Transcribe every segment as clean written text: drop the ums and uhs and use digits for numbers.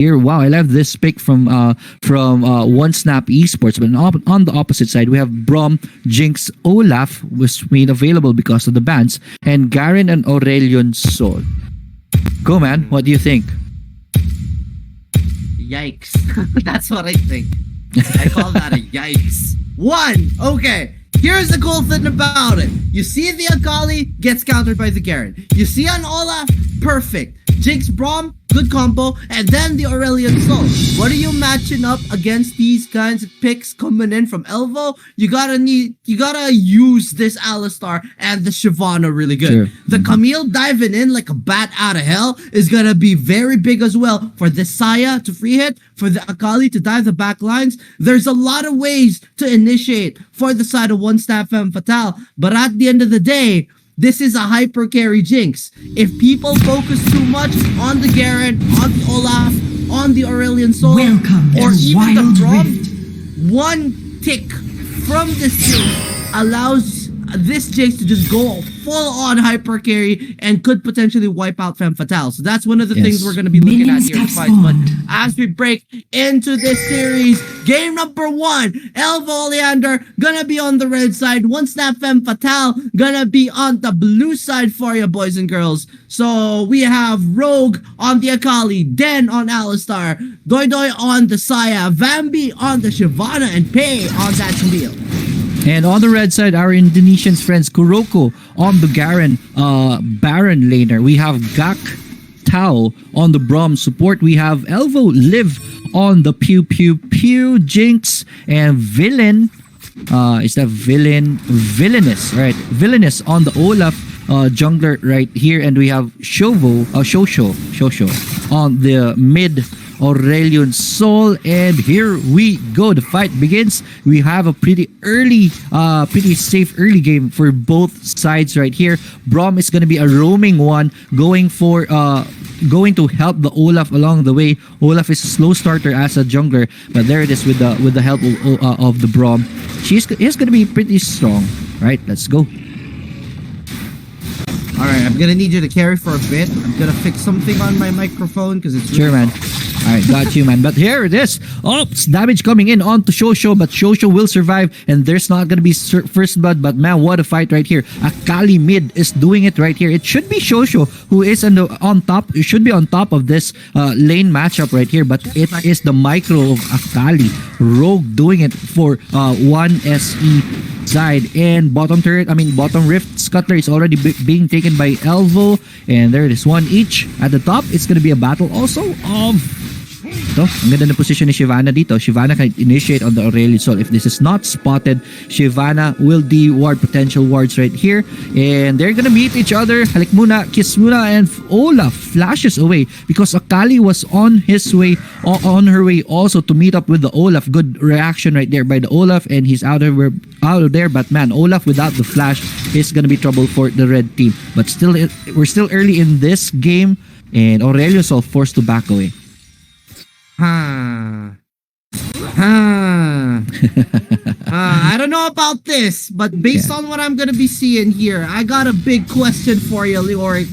Here, wow, I love this pick from 1Snap Esports. But on the opposite side, we have Brom, Jinx, Olaf was made available because of the bans, and Garen and Aurelion Sol. Go, man. What do you think? Yikes. That's what I think. I call that a yikes. Okay. Here's the cool thing about it. You see the Akali gets countered by the Garen. You see an Olaf, perfect. Jinx, Brom, good combo, and then the Aurelion Sol. What are you matching up against these kinds of picks coming in from Elvo? You gotta use this Alistar and the Shyvana really good. Sure. The Camille diving in like a bat out of hell is gonna be very big as well for the Saya to free hit, for the Akali to dive the back lines. There's a lot of ways to initiate for the side of 1SE Femme Fatale, but at the end of the day, this is a hyper carry Jinx. If people focus too much on the Garen, on the Olaf, on the Aurelion Sol, or even the Brom, one tick from this Jinx allows this Jinx to just go full on hyper carry and could potentially wipe out Femme Fatale. So that's one of the things we're going to be looking at here in fights. But as we break into this series, game number 1, Elvo Oleander gonna be on the red side, 1SE Femme Fatale gonna be on the blue side for you, boys and girls. So we have Rogue on the Akali, Den on Alistar, DoiDoiDR on the Saya, Vambby on the Shyvana, and Pei on that Camille. And on the red side, our Indonesian friends Kuroko on the Garen Baron laner. We have Gak Tao on the Brom support. We have Elvo Liv on the Pew Pew Pew Jinx, and Villain. Is that Villain? Villainous, right? Villainous on the Olaf jungler right here, and we have Shosho on the mid. Aurelion Sol, and here we go. The fight begins. We have a pretty safe early game for both sides right here. Brom is going to be a roaming one, going to help the Olaf along the way. Olaf is a slow starter as a jungler, but there it is with the help of the Brom. He's going to be pretty strong, right? Let's go. Alright, I'm gonna need you to carry for a bit. I'm gonna fix something on my microphone because it's sure, man. Alright, got you, man. But here it is. Oops, damage coming in onto Shosho, but Shosho will survive, and there's not gonna be first blood. But man, what a fight right here. Akali mid is doing it right here. It should be Shosho who is on top. It should be on top of this lane matchup right here, but it is the micro of Akali. Rogue doing it for 1SE side, and bottom rift scuttler is already being taken by Elvo, and there it is, one each. At the top, it's gonna be a battle also of ito. Ang ganda na position ni Shyvana dito. Shyvana can initiate on the Aurelion Sol. If this is not spotted, Shyvana will de-ward potential wards right here, and they're gonna meet each other. Halik muna, kiss muna, and Olaf flashes away because Akali was on her way also to meet up with the Olaf. Good reaction right there by the Olaf, and he's out of there. But man, Olaf without the flash is gonna be trouble for the red team. But still, we're still early in this game, and Aurelion Sol forced to back away. I don't know about this, but based on what I'm gonna be seeing here, I got a big question for you, Leoric.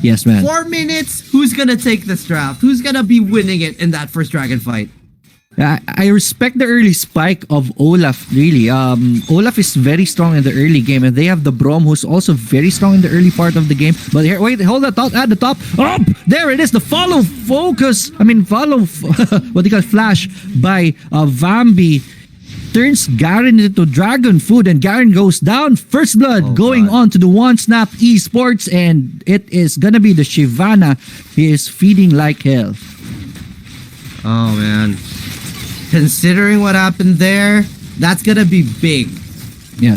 Yes, man. 4 minutes, who's gonna take this draft? Who's gonna be winning it in that first dragon fight? I respect the early spike of Olaf, really. Olaf is very strong in the early game, and they have the Brom, who's also very strong in the early part of the game. But here, wait, hold that thought at the top. Oh, there it is, the follow flash by Vambby turns Garen into dragon food, and Garen goes down. First blood going on to the 1Snap Esports, and it is gonna be the Shyvana. He is feeding like hell. Oh man. Considering what happened there, that's gonna be big. Yes.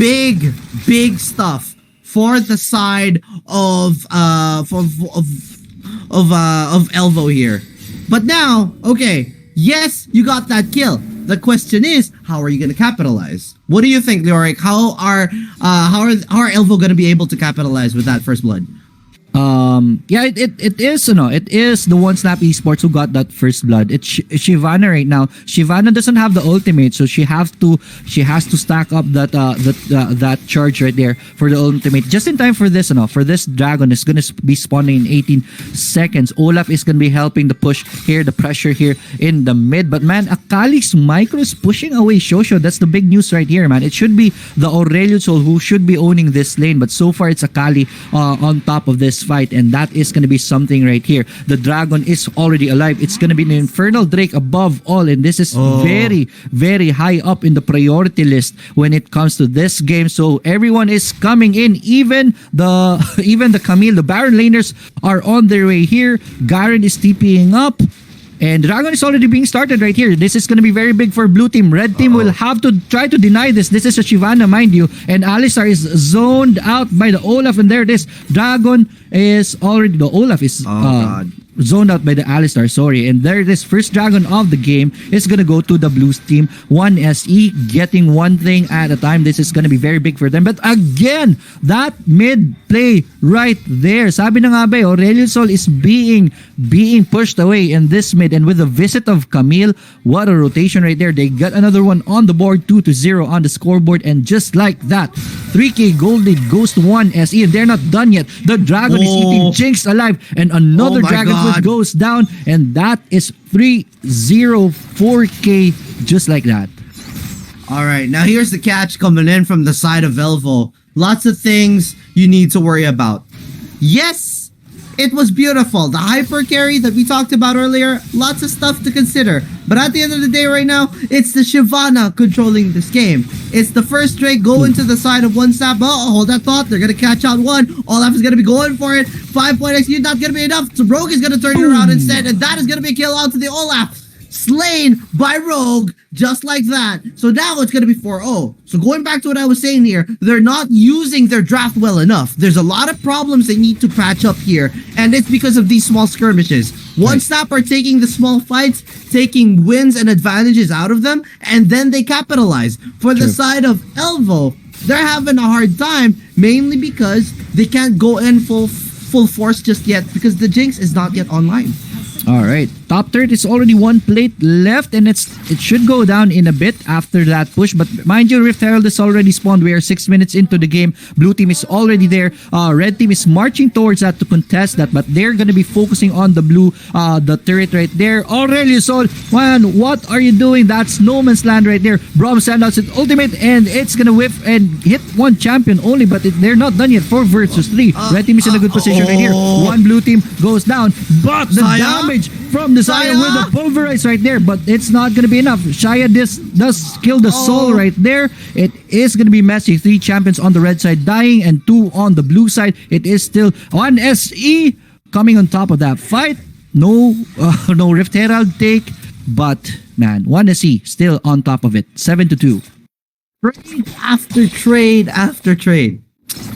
Big stuff for the side of Elvo here. But now, okay, yes, you got that kill. The question is, how are you gonna capitalize? What do you think, Leoric? How are Elvo gonna be able to capitalize with that first blood? Yeah, it is, it is the One Snap Esports who got that first blood. It's Shyvana right now. Shyvana doesn't have the ultimate, so she has to stack up that charge right there for the ultimate just in time for this, for this dragon is gonna be spawning in 18 seconds. Olaf is gonna be helping the push here, the pressure here in the mid. But man, Akali's micro is pushing away Shosho. That's the big news right here, man. It should be the Aurelio Sol who should be owning this lane, but so far it's Akali on top of this fight, and that is going to be something right here. The dragon is already alive. It's going to be an Infernal Drake above all, and this is very, very high up in the priority list when it comes to this game. So everyone is coming in, even the Camille, the Baron laners are on their way here. Garen is TPing up. And Dragon is already being started right here. This is going to be very big for blue team. Red team will have to try to deny this. This is a Shyvana, mind you. And Alistar is zoned out by the Olaf. And there it is. Dragon is already... The Olaf is zoned out by the Alistar, sorry. And there it is. First Dragon of the game is going to go to the Blues team. 1SE getting one thing at a time. This is going to be very big for them. But again, that mid play right there. Sabi na nga ba, Aurelio Sol is being pushed away in this mid. And with the visit of Camille, what a rotation right there. They got another one on the board, 2-0 on the scoreboard. And just like that, 3k gold lead goes to 1SE. And they're not done yet. The Dragon is eating Jinx alive. And another Dragon goes down. And that is 304k just like that. All right, now here's the catch coming in from the side of Elvo. Lots of things you need to worry about. Yes, it was beautiful. The hyper carry that we talked about earlier, lots of stuff to consider. But at the end of the day right now, it's the Shyvana controlling this game. It's the first Drake going to the side of One Snap. Oh, hold that thought. They're going to catch out one. Olaf is going to be going for it. 5-point XP, not going to be enough. So Rogue is going to turn it around instead. And that is going to be a kill out to the Olaf. Slain by Rogue, just like that. So now it's going to be 4-0. So going back to what I was saying here, they're not using their draft well enough. There's a lot of problems they need to patch up here, and it's because of these small skirmishes. One Snap are taking the small fights, taking wins and advantages out of them, and then they capitalize. For the side of Elvo, they're having a hard time, mainly because they can't go in full force just yet, because the Jinx is not yet online. All right, top third is already one plate left, and it should go down in a bit after that push. But mind you, Rift Herald is already spawned. We are 6 minutes into the game. Blue team is already there. Red team is marching towards that to contest that, but they're gonna be focusing on the blue, the turret right there. Aurelio Sol, man, what are you doing? That's no man's land right there. Brom send out its ultimate, and it's gonna whiff and hit one champion only, but they're not done yet. 4 versus 3. Red team is in a good position right here. One blue team goes down, but the damage from the Saya with the pulverize right there, but it's not gonna be enough. Shaya does kill the soul right there. It is gonna be messy. 3 champions on the red side dying and 2 on the blue side. It is still 1SE coming on top of that fight. No Rift Herald take, but man, 1SE still on top of it. 7-2. Trade after trade after trade.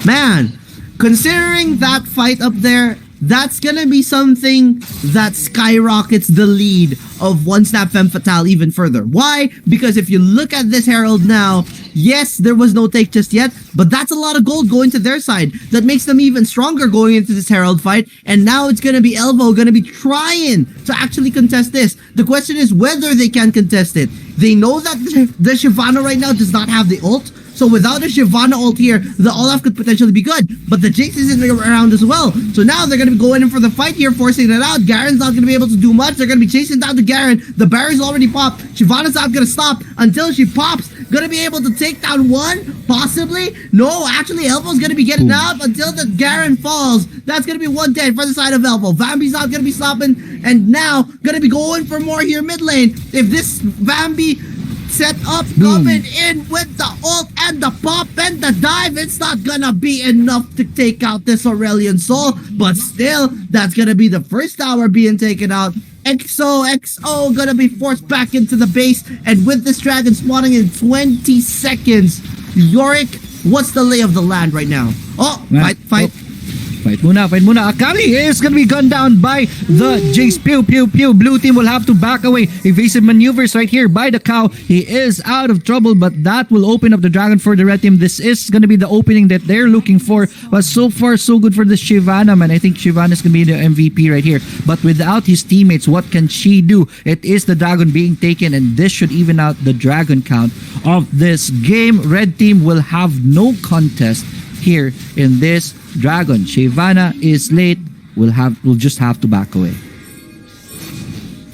Man, considering that fight up there, that's gonna be something that skyrockets the lead of 1SE Femme Fatale even further. Why? Because if you look at this Herald now, yes, there was no take just yet, but that's a lot of gold going to their side. That makes them even stronger going into this Herald fight, and now it's gonna be Elvo gonna be trying to actually contest this. The question is whether they can contest it. They know that the Shyvana right now does not have the ult, so without a Shyvana ult here, the Olaf could potentially be good. But the Jinx isn't around as well. So now they're going to be going in for the fight here, forcing it out. Garen's not going to be able to do much. They're going to be chasing down to Garen. The Baron's already popped. Shyvana's not going to stop until she pops. Going to be able to take down one? Possibly? No, actually, Elvo's going to be getting out until the Garen falls. That's going to be 110 for the side of Elvo. Vambby's not going to be stopping. And now, going to be going for more here mid lane. If this Vambby set up coming in with the ult and the pop and the dive, it's not gonna be enough to take out this Aurelion Soul, but still, that's gonna be the first tower being taken out. XO gonna be forced back into the base, and with this dragon spawning in 20 seconds, Leoric, what's the lay of the land right now? Oh, fight. Fight muna. Akali is gonna be gunned down by the Jace. Pew, pew, pew. Blue team will have to back away. Evasive maneuvers right here by the cow. He is out of trouble, but that will open up the dragon for the red team. This is gonna be the opening that they're looking for. But so far, so good for the Shyvana, man. I think Shyvana is gonna be the MVP right here. But without his teammates, what can she do? It is the dragon being taken, and this should even out the dragon count of this game. Red team will have no contest here in this dragon. Shyvana is late. We'll just have to back away.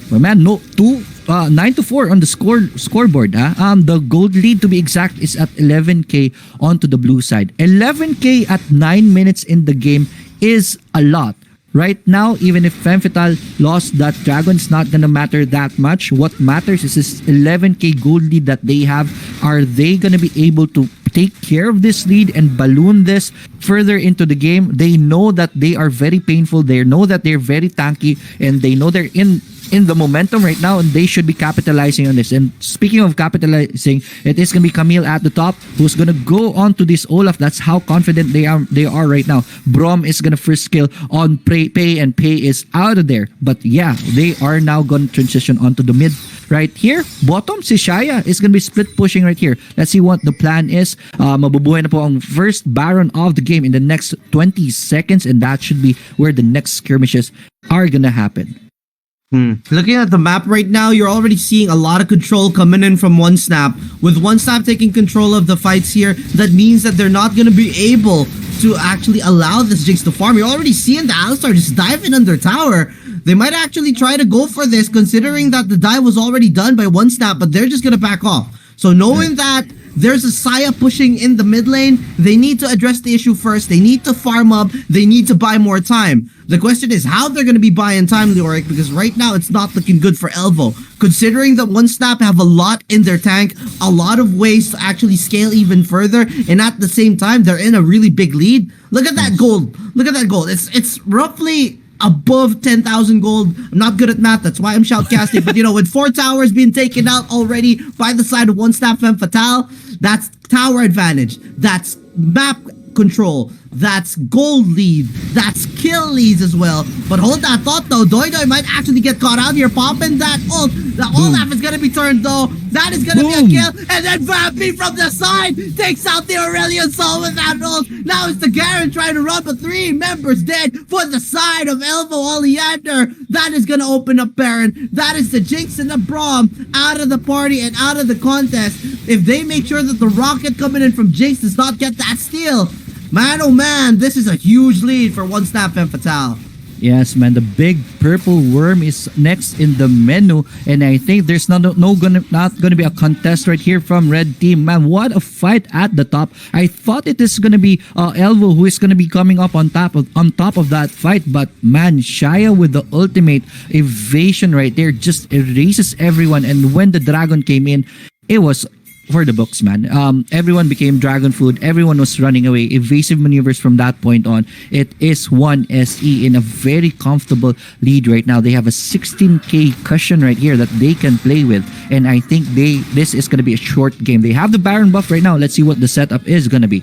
Well, man, 9-4 on the scoreboard. The gold lead, to be exact, is at 11k onto the blue side. 11k at 9 minutes in the game is a lot. Right now, even if Femme Fatale lost that dragon, it's not gonna matter that much. What matters is this 11k gold lead that they have. Are they gonna be able to take care of this lead and balloon this further into the game? They know that they are very painful. They know that they're very tanky, and they know they're in the momentum right now, and they should be capitalizing on this. And speaking of capitalizing, it is gonna be Camille at the top, who's gonna go on to this Olaf. That's how confident they are right now. Brom is gonna first kill on Pei, and Pei is out of there. But yeah, they are now gonna transition onto the mid right here. Bottom, si Shaya is gonna be split pushing right here. Let's see what the plan is. Mabubuhay na po ang first Baron of the game in the next 20 seconds, and that should be where the next skirmishes are gonna happen. Looking at the map right now, you're already seeing a lot of control coming in from 1Snap. With 1Snap taking control of the fights here, that means that they're not going to be able to actually allow this Jinx to farm. You're already seeing the Alistar just dive in under tower. They might actually try to go for this, considering that the dive was already done by 1Snap, but they're just going to back off. So knowing that there's a Saya pushing in the mid lane, they need to address the issue first. They need to farm up. They need to buy more time. The question is how they're going to be buying time, Leoric, because right now it's not looking good for Elvo. Considering that 1Snap have a lot in their tank, a lot of ways to actually scale even further, and at the same time, they're in a really big lead. Look at that gold. Look at that gold. It's roughly above 10,000 gold. I'm not good at math, that's why I'm shoutcasting. But you know, with 4 towers being taken out already by the side of 1Snap Femme Fatale, that's tower advantage, that's map control, that's gold lead, that's kill leads as well. But hold that thought though, Doidoi might actually get caught out here, popping that ult. The Olaf is gonna be turned though. That is gonna be a kill, and then Vambby from the side takes out the Aurelion Soul with that ult. Now it's the Garen trying to run, but 3 members dead for the side of Elvo Oleander. That is gonna open up Baron. That is the Jinx and the Braum out of the party and out of the contest. If they make sure that the rocket coming in from Jinx does not get that steal, man, oh man, this is a huge lead for 1Snap Femme Fatale. Yes, man, the big purple worm is next in the menu, and I think there's not gonna be a contest right here from red team. Man, what a fight at the top. I thought it is gonna be Elvo who is gonna be coming up on top of that fight, but man, Shaya with the ultimate evasion right there just erases everyone. And when the dragon came in, it was for the books, man. Everyone became dragon food. Everyone was running away. Evasive maneuvers from that point on. It is 1SE in a very comfortable lead right now. They have a 16k cushion right here that they can play with, and I think this is going to be a short game. They have the Baron buff right now. Let's see what the setup is going to be.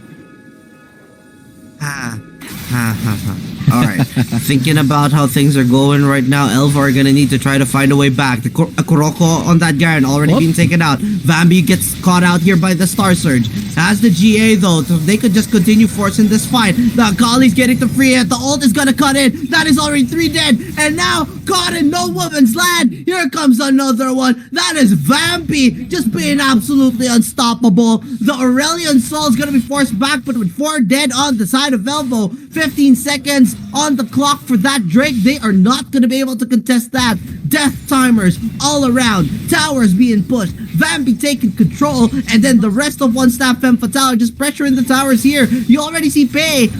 Alright, thinking about how things are going right now, Elvo are gonna need to try to find a way back. The Kuroko on that Garen already being taken out. Vambby gets caught out here by the Star Surge. As the GA though, so they could just continue forcing this fight. The Akali's getting the free hit. The ult is gonna cut in. That is already 3 dead. And now, caught in no woman's land. Here comes another one. That is Vambby just being absolutely unstoppable. The Aurelion Soul is gonna be forced back, but with 4 dead on the side of Elvo, 15 seconds on the clock for that Drake. They are not going to be able to contest that. Death timers all around. Towers being pushed. Vambby taking control. And then the rest of 1Snap Femme Fatale are just pressuring the towers here. You already see Pei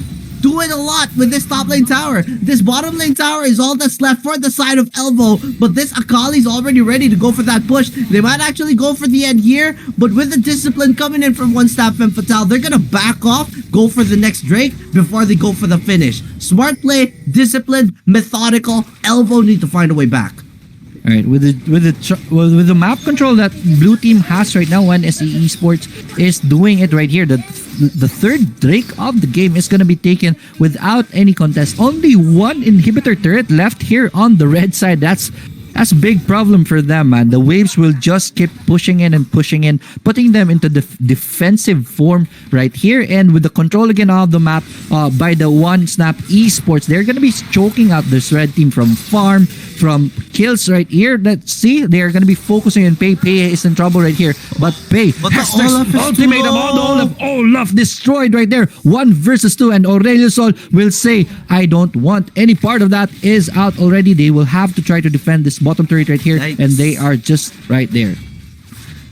doing a lot with this top lane tower. This bottom lane tower is all that's left for the side of Elvo, but this Akali's already ready to go for that push. They might actually go for the end here, but with the discipline coming in from 1Snap Femme Fatale, they're gonna back off, go for the next Drake before they go for the finish. Smart play, disciplined, methodical. Elvo need to find a way back. All right, with the map control that blue team has right now, 1SE Esports is doing it right here. The the third Drake of the game is gonna be taken without any contest. Only one inhibitor turret left here on the red side. That's a big problem for them, man. The waves will just keep pushing in and pushing in, putting them into the defensive form right here. And with the control again of the map by the 1SE Esports, they're gonna be choking out this red team from farm, from kills right here. Let's see, they're gonna be focusing on Pei. Pei is in trouble right here, but Pei has the Olaf is ultimate too of Olaf destroyed right there. 1 versus 2, and Aurelio Sol will say, I don't want any part of that. Is out already. They will have to try to defend this bottom turret right here, Yikes. and they are just right there.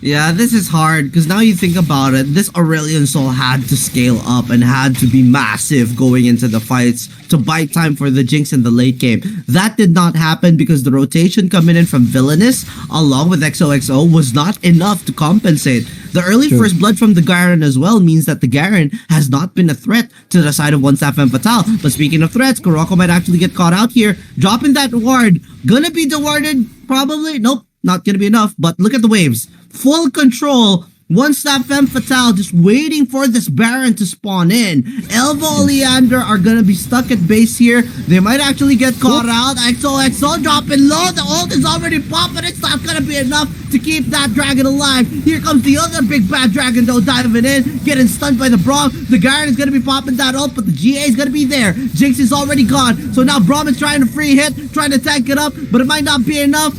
Yeah, this is hard because now you think about it, this Aurelion Soul had to scale up and had to be massive going into the fights to buy time for the Jinx in the late game. That did not happen because the rotation coming in from Villainous along with XOXO was not enough to compensate. The early True. first blood from the Garen as well means that the Garen has not been a threat to the side of 1SE Femme Fatale. But speaking of threats, Kuroko might actually get caught out here, dropping that ward. Gonna be dewarded, probably. Nope, not gonna be enough, but look at the waves. Full control. 1SE Femme Fatale just waiting for this Baron to spawn in. Elvo Oleander are gonna be stuck at base here. They might actually get caught out. XOXO dropping low. The ult is already popping. It's not gonna be enough to keep that dragon alive. Here comes the other big bad dragon though, diving in, getting stunned by the Braum. The Garen is gonna be popping that ult, but the GA is gonna be there. Jinx is already gone. So now Braum is trying to free hit, trying to tank it up, but it might not be enough.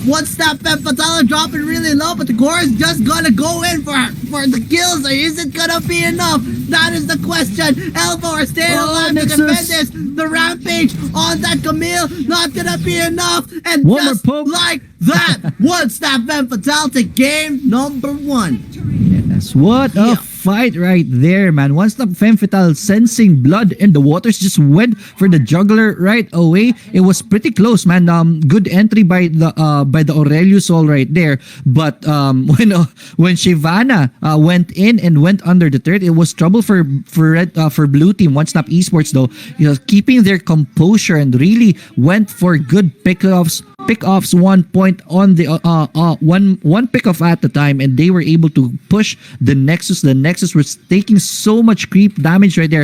1SE Femme Fatale dropping really low, but the core is just gonna go in for the kills. Or is it gonna be enough? That is the question. Elvo are staying alive to defend this. The rampage on that Camille, not gonna be enough. And One just more poke. like that, 1SE Femme Fatale to game number 1. Yes, what a Yeah. fight right there, man. 1SE Femme Fatale sensing blood in the waters, just went for the juggler right away. It was pretty close, man. Good entry by the Aurelio Sol right there. But when Shyvana went in and went under the turret, it was trouble for blue team. 1SE Esports though, keeping their composure and really went for good pickoffs. 1 point on the one pickoff at the time, and they were able to push the Nexus. The Nexus was taking so much creep damage right there.